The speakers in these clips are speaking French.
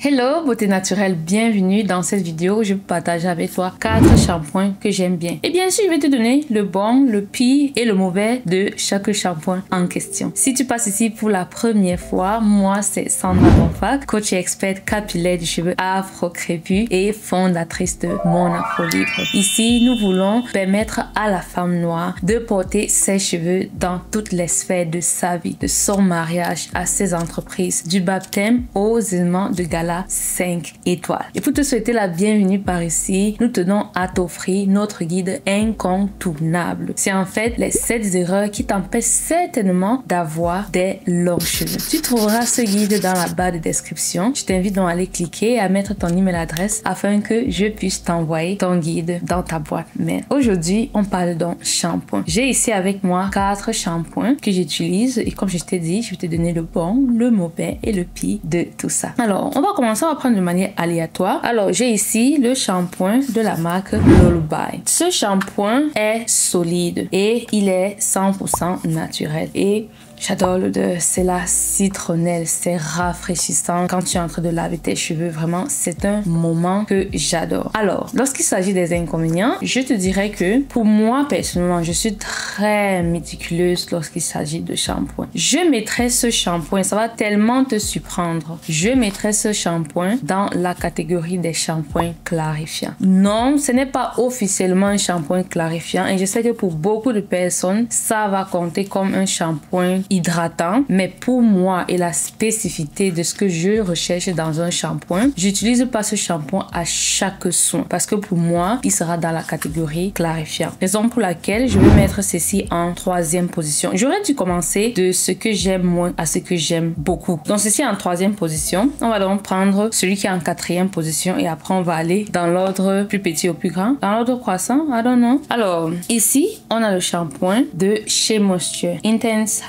Hello beauté naturelle, bienvenue dans cette vidéo où je vais partager avec toi 4 shampoings que j'aime bien. Et bien sûr, je vais te donner le bon, le pire et le mauvais de chaque shampoing en question. Si tu passes ici pour la première fois, moi c'est Sandra Bonfac, coach et experte capillaire du cheveu afro-crépus et fondatrice de Mon Afro Libre. Ici, nous voulons permettre à la femme noire de porter ses cheveux dans toutes les sphères de sa vie, de son mariage à ses entreprises, du baptême aux événements de gala 5 étoiles. Et pour te souhaiter la bienvenue par ici, nous tenons à t'offrir notre guide incontournable. C'est en fait les 7 erreurs qui t'empêchent certainement d'avoir des longs cheveux. Tu trouveras ce guide dans la barre de description. Je t'invite donc à aller cliquer et à mettre ton email adresse afin que je puisse t'envoyer ton guide dans ta boîte mail. Aujourd'hui, on parle d'un shampoing. J'ai ici avec moi 4 shampoings que j'utilise et comme je t'ai dit, je vais te donner le bon, le mauvais et le pire de tout ça. Alors, on va prendre de manière aléatoire. Alors, j'ai ici le shampoing de la marque Lullaby. Ce shampoing est solide et il est 100% naturel. Et j'adore l'odeur, c'est la citronnelle, c'est rafraîchissant quand tu es en train de laver tes cheveux. Vraiment, c'est un moment que j'adore. Alors, lorsqu'il s'agit des inconvénients, je te dirais que pour moi, personnellement, je suis très méticuleuse lorsqu'il s'agit de shampoing. Je mettrais ce shampoing, ça va tellement te surprendre. Je mettrais ce shampoing dans la catégorie des shampoings clarifiants. Non, ce n'est pas officiellement un shampoing clarifiant et je sais que pour beaucoup de personnes, ça va compter comme un shampoing hydratant, mais pour moi et la spécificité de ce que je recherche dans un shampoing, j'utilise pas ce shampoing à chaque soin parce que pour moi, il sera dans la catégorie clarifiant. Raison pour laquelle je vais mettre ceci en 3e position. J'aurais dû commencer de ce que j'aime moins à ce que j'aime beaucoup. Donc ceci en 3e position. On va donc prendre celui qui est en 4e position et après on va aller dans l'ordre plus petit au plus grand. Dans l'ordre croissant, I don't know. Alors, ici, on a le shampoing de Shea Moisture Intense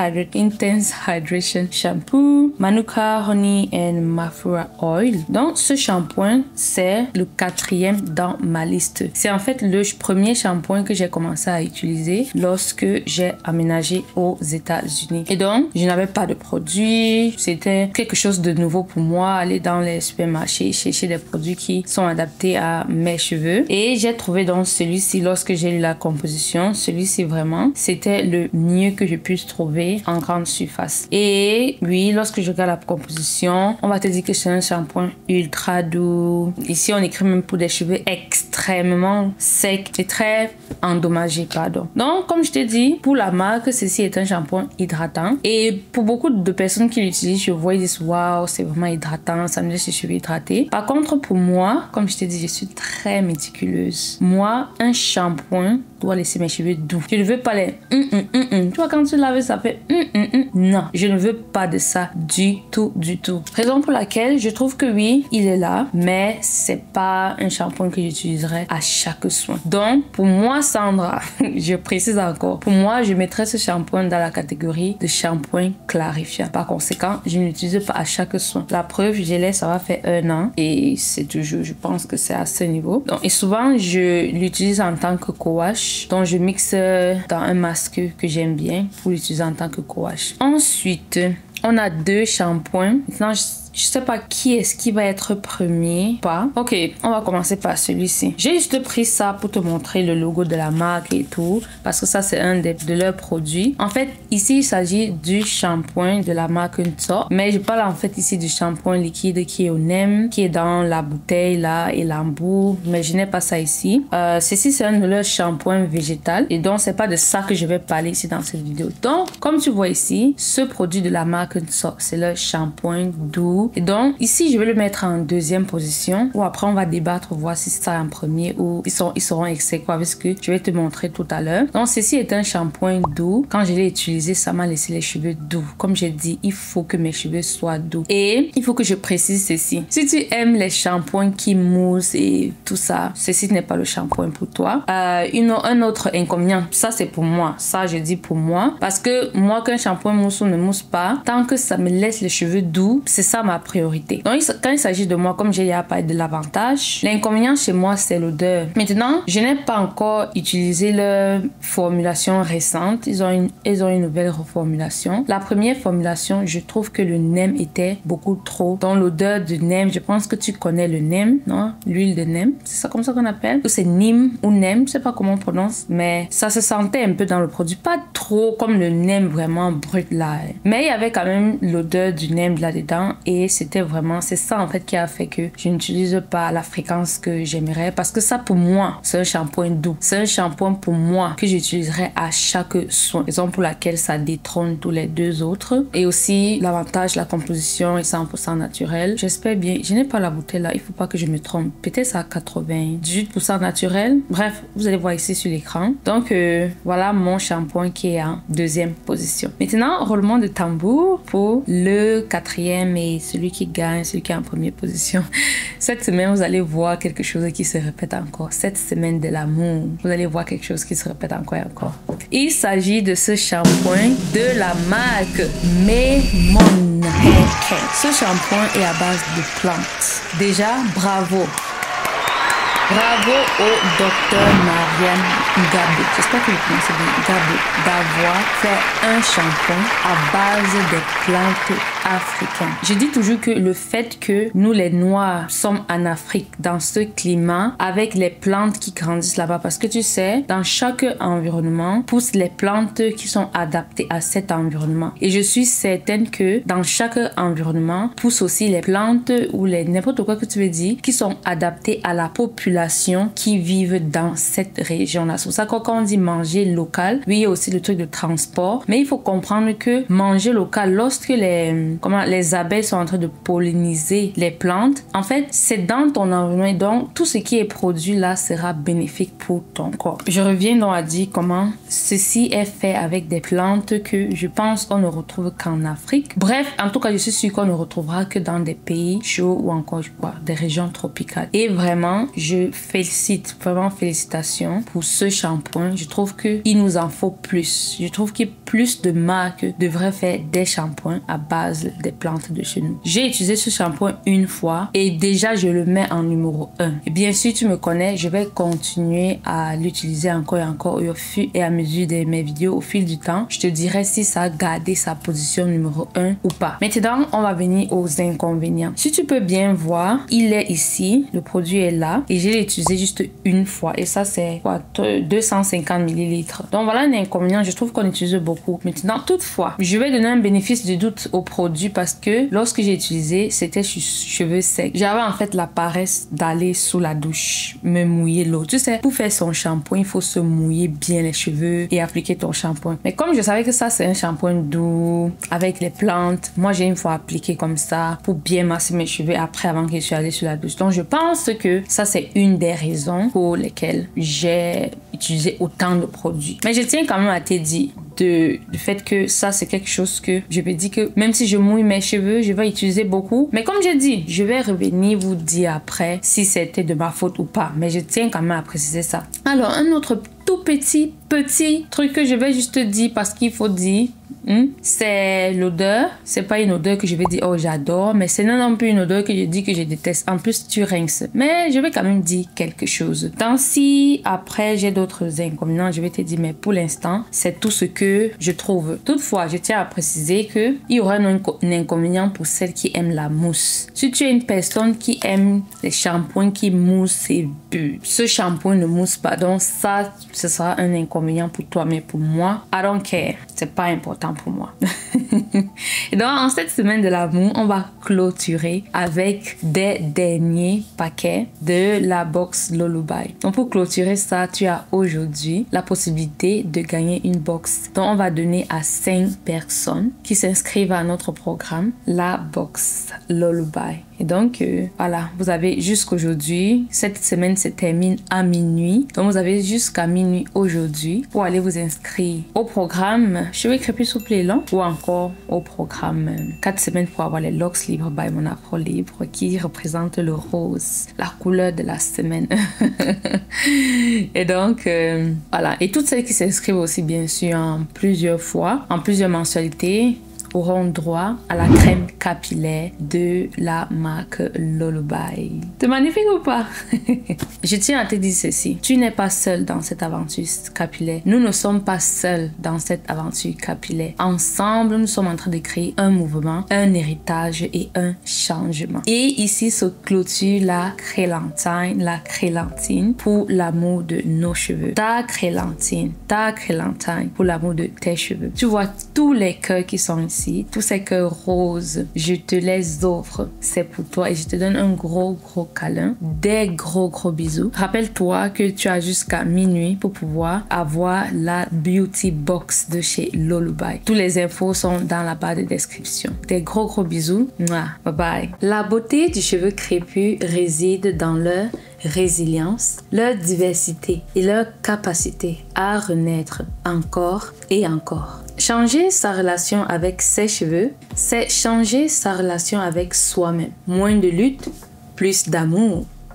Hydration Shampoo, Manuka Honey and Mafura Oil. Donc, ce shampoing, c'est le 4e dans ma liste. C'est en fait le premier shampoing que j'ai commencé à utiliser lorsque j'ai aménagé aux États-Unis. Et donc, je n'avais pas de produits. C'était quelque chose de nouveau pour moi, aller dans les supermarchés, chercher des produits qui sont adaptés à mes cheveux. Et j'ai trouvé donc celui-ci lorsque j'ai lu la composition. Celui-ci vraiment, c'était le mieux que je puisse trouver en grande surface. Et oui, lorsque je regarde la composition, on va te dire que c'est un shampoing ultra doux. Ici, on écrit même pour des cheveux extrêmement secs et très endommagés, pardon. Donc, comme je t'ai dit, pour la marque, ceci est un shampoing hydratant. Et pour beaucoup de personnes qui l'utilisent, je vois, ils disent waouh, c'est vraiment hydratant, ça me laisse les cheveux hydratés. Par contre, pour moi, comme je t'ai dit, je suis très méticuleuse. Moi, un shampoing doit laisser mes cheveux doux. Je ne veux pas les Tu vois, quand tu laves, ça fait Non, je ne veux pas de ça du tout, du tout. Raison pour laquelle je trouve que oui, il est là, mais c'est pas un shampoing que j'utiliserai à chaque soin. Donc, pour moi, Sandra, je précise encore, pour moi, je mettrais ce shampoing dans la catégorie de shampoing clarifiant. Par conséquent, je ne l'utilise pas à chaque soin. La preuve, je l'ai, ça va faire 1 an et c'est toujours, je pense que c'est à ce niveau. Donc, et souvent, je l'utilise en tant que co-wash. Donc, je mixe dans un masque que j'aime bien pour l'utiliser en tant que co-wash. Ensuite, on a 2 shampoings. Maintenant, je sais pas qui est-ce qui va être premier. Pas. Ok, on va commencer par celui-ci. J'ai juste pris ça pour te montrer le logo de la marque et tout. Parce que ça, c'est un de leurs produits. En fait, ici, il s'agit du shampoing de la marque Nso. Mais je parle en fait ici du shampoing liquide qui est au NEM, qui est dans la bouteille là et l'embout. Mais je n'ai pas ça ici. Ceci, c'est un de leurs shampoings végétal. Et donc, c'est pas de ça que je vais parler ici dans cette vidéo. Donc, comme tu vois ici, ce produit de la marque Nso, c'est le shampoing doux. Et donc, ici, je vais le mettre en 2e position. Ou après, on va débattre, voir si c'est ça en premier ou ils seront ex aequo avec ce que je vais te montrer tout à l'heure. Donc, ceci est un shampoing doux. Quand je l'ai utilisé, ça m'a laissé les cheveux doux. Comme j'ai dit, il faut que mes cheveux soient doux. Et il faut que je précise ceci. Si tu aimes les shampoings qui moussent et tout ça, ceci n'est pas le shampoing pour toi. Un autre inconvénient, ça c'est pour moi. Ça, je dis pour moi. Parce que moi, qu'un shampoing mousse ou ne mousse pas, tant que ça me laisse les cheveux doux, c'est ça ma ma priorité. Donc, quand il s'agit de moi, comme j'ai déjà parlé de l'avantage, l'inconvénient chez moi, c'est l'odeur. Maintenant, je n'ai pas encore utilisé leur formulation récente. Ils ont une nouvelle reformulation. La première formulation, je trouve que le nem était beaucoup trop. Dans l'odeur de nem, je pense que tu connais le nem, non? L'huile de nem, c'est ça comme ça qu'on appelle? Ou c'est nim ou nem, je sais pas comment on prononce, mais ça se sentait un peu dans le produit. Pas trop comme le nem vraiment brut là. Mais il y avait quand même l'odeur du nem là-dedans et c'était vraiment, c'est ça en fait qui a fait que je n'utilise pas la fréquence que j'aimerais parce que ça pour moi, c'est un shampoing doux. C'est un shampoing pour moi que j'utiliserai à chaque soin. Raison pour laquelle ça détrône tous les deux autres. Et aussi, l'avantage, la composition est 100% naturelle. J'espère bien, je n'ai pas la bouteille là, il faut pas que je me trompe. Peut-être ça à 98% naturel. Bref, vous allez voir ici sur l'écran. Donc, voilà mon shampoing qui est en deuxième position. Maintenant, roulement de tambour pour le quatrième et celui qui gagne, celui qui est en première position. Cette semaine, vous allez voir quelque chose qui se répète encore. Cette semaine de l'amour, vous allez voir quelque chose qui se répète encore et encore. Il s'agit de ce shampoing de la marque Memon Hair Care. Ce shampoing est à base de plantes. Déjà, bravo. Bravo au docteur Marianne Gabé, j'espère que vous prononcez bien, Gabé, d'avoir fait un shampoing à base des plantes africaines. Je dis toujours que le fait que nous les Noirs sommes en Afrique, dans ce climat, avec les plantes qui grandissent là-bas, parce que tu sais, dans chaque environnement, poussent les plantes qui sont adaptées à cet environnement. Et je suis certaine que dans chaque environnement, poussent aussi les plantes ou les n'importe quoi que tu veux dire, qui sont adaptées à la population qui vivent dans cette région-là. C'est pour ça que quand on dit manger local, oui, il y a aussi le truc de transport, mais il faut comprendre que manger local, lorsque les abeilles sont en train de polliniser les plantes, en fait, c'est dans ton environnement et donc tout ce qui est produit là sera bénéfique pour ton corps. Je reviens donc à dire comment ceci est fait avec des plantes que je pense qu'on ne retrouve qu'en Afrique. Bref, en tout cas, je suis sûre qu'on ne retrouvera que dans des pays chauds ou encore des régions tropicales. Et vraiment, je félicite, vraiment félicitations pour ce shampoing. Je trouve qu'il nous en faut plus. Je trouve que plus de marques devraient faire des shampoings à base des plantes de chez nous. J'ai utilisé ce shampoing une fois et déjà je le mets en numéro 1. Et bien sûr, tu me connais, je vais continuer à l'utiliser encore et encore au fur et à mesure de mes vidéos au fil du temps. Je te dirai si ça a gardé sa position numéro 1 ou pas. Maintenant, on va venir aux inconvénients. Si tu peux bien voir, il est ici, le produit est là et j'ai utilisé juste une fois et ça c'est 250 ml. Donc voilà un inconvénient, je trouve qu'on utilise beaucoup. Maintenant, toutefois, je vais donner un bénéfice du doute au produit parce que lorsque j'ai utilisé, c'était cheveux secs. J'avais en fait la paresse d'aller sous la douche, me mouiller l'eau. Tu sais, pour faire son shampoing, il faut se mouiller bien les cheveux et appliquer ton shampoing. Mais comme je savais que ça c'est un shampoing doux avec les plantes, moi j'ai une fois appliqué comme ça pour bien masser mes cheveux après avant que je sois allée sous la douche. Donc je pense que ça c'est une des raisons pour lesquelles j'ai utilisé autant de produits. Mais je tiens quand même à te dire du fait que ça c'est quelque chose que je me dis que même si je mouille mes cheveux, je vais utiliser beaucoup. Mais comme j'ai dit, je vais revenir vous dire après si c'était de ma faute ou pas. Mais je tiens quand même à préciser ça. Alors, un autre tout petit truc que je vais juste dire parce qu'il faut dire, c'est l'odeur. C'est pas une odeur que je vais dire oh j'adore, mais c'est non plus une odeur que je dis que je déteste. En plus tu rinces. Mais je vais quand même dire quelque chose. Tant si après j'ai d'autres inconvénients, je vais te dire mais pour l'instant c'est tout ce que je trouve. Toutefois, je tiens à préciser que il y aura un inconvénient pour celles qui aiment la mousse. Si tu es une personne qui aime les shampoings qui moussent et ce shampoing ne mousse pas, donc ça ce sera un inconvénient pour toi, mais pour moi I don't care, c'est pas important pour moi. Et donc en cette semaine de l'amour, on va clôturer avec des derniers paquets de la box Lullaby. Donc pour clôturer ça, tu as aujourd'hui la possibilité de gagner une box. Donc on va donner à 5 personnes qui s'inscrivent à notre programme la box Lullaby. Et donc, voilà, vous avez jusqu'aujourd'hui. Cette semaine se termine à minuit. Donc, vous avez jusqu'à minuit aujourd'hui pour aller vous inscrire au programme Cheveux crépus souples et longs ou encore au programme 4 semaines pour avoir les locks libres by Mon Afro Libre qui représente le rose, la couleur de la semaine. Et donc, voilà. Et toutes celles qui s'inscrivent aussi, bien sûr, en plusieurs fois, en plusieurs mensualités, auront droit à la crème capillaire de la marque Lullaby. C'est magnifique ou pas? Je tiens à te dire ceci. Tu n'es pas seul dans cette aventure capillaire. Nous ne sommes pas seuls dans cette aventure capillaire. Ensemble, nous sommes en train de créer un mouvement, un héritage et un changement. Et ici se clôture la crélantine pour l'amour de nos cheveux. Ta crélantine pour l'amour de tes cheveux. Tu vois tous les cœurs qui sont ici, tous ces cœurs roses, je te les offre. C'est pour toi et je te donne un gros câlin, des gros bisous. Rappelle-toi que tu as jusqu'à minuit pour pouvoir avoir la beauty box de chez Lullaby. Toutes les infos sont dans la barre de description. Des gros bisous. Mouah. Bye bye. La beauté du cheveu crépus réside dans leur résilience, leur diversité et leur capacité à renaître encore et encore. Changer sa relation avec ses cheveux, c'est changer sa relation avec soi-même. Moins de lutte, plus d'amour.